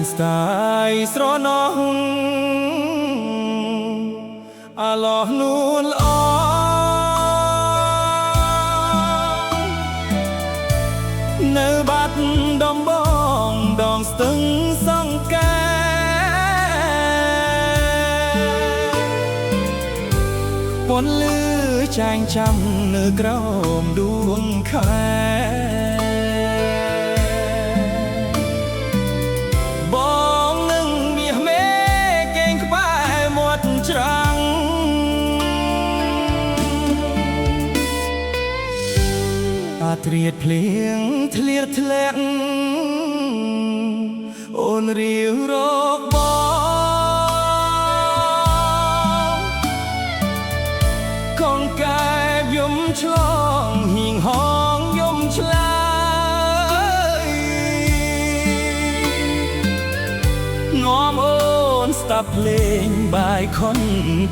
ញស្ដាយស្រណោះអាឡោះនួនល្អនៅបាត់ដំបងដងស្ទឹងសង្កែពន្លឺចាញ់ចាំនៅក្រោមដួងខែបងនឹងមាសមេគេងក្បែរមាត់ច្រាំងអាត្រៀតភ្លៀងធ្លាក់ធ្លាក់អូនរាវរកបងកងកែបយំឆ្លងហៀងហងយំឆ្លើយងំអូនស្ដាប់ភ្លេងបាយខុន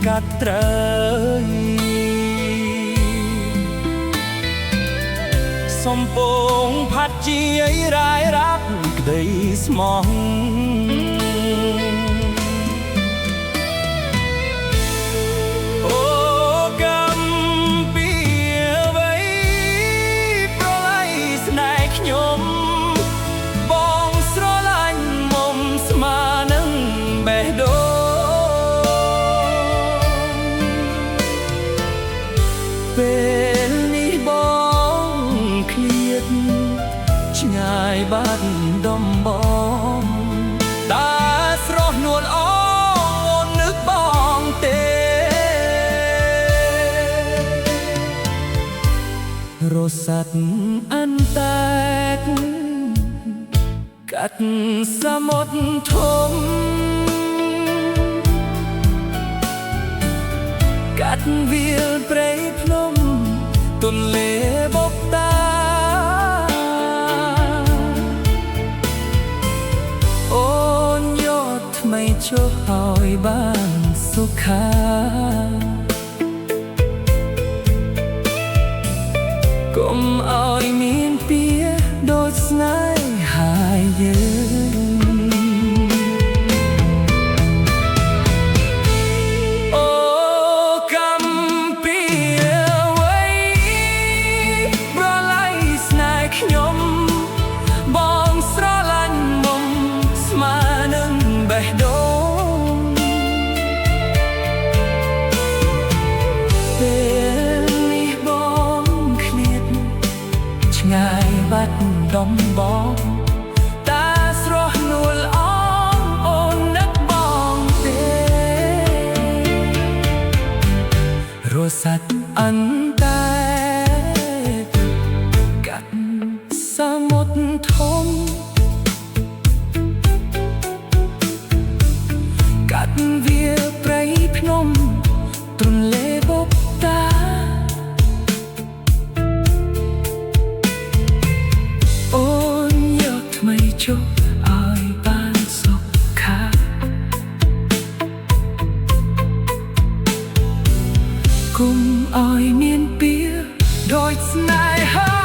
កាត់ត្រូវសំពងផាត់ជារាយรักក្តីស្មោះអូកំពីអ្វីប្រឡ័យស្នេហ៍ខ្ញុំបងស្រឡាញ់មុំស្មើនឹងបេះដូងពេលនេះបងឃ្លាតឆ្ងាយបាត់ដំបងតាស្រស់នួនអូននឹកបងទេរសាត់អន្តែកកាត់សមុទ្រធំកាត់វាលព្រៃភ្នំទន្លេបបតាអូនយកថ្មីចុះឲ្យបានសុខាកុំឲ្យមានពៀដូចស្នេហាយើងអូកំពីអ្វីប្រឡ័យស្នេហ៍ខ្ញុំបងស្រឡាញ់មុំស្មើនឹងបេះដូងពេលនេះបងឃ្លាតឆ្ងាយបាត់ដំបងតាស្រស់នួលអងអូននឹកបងទេរសាត់អន្តែកាត់សមុទ្រធំកាត់វាលព្រៃភ្នំទន្លេបបតាអូនយកថ្មីចុះឲ្យបានសុខាគុំឲ្យមានពៀដូចស្នេហា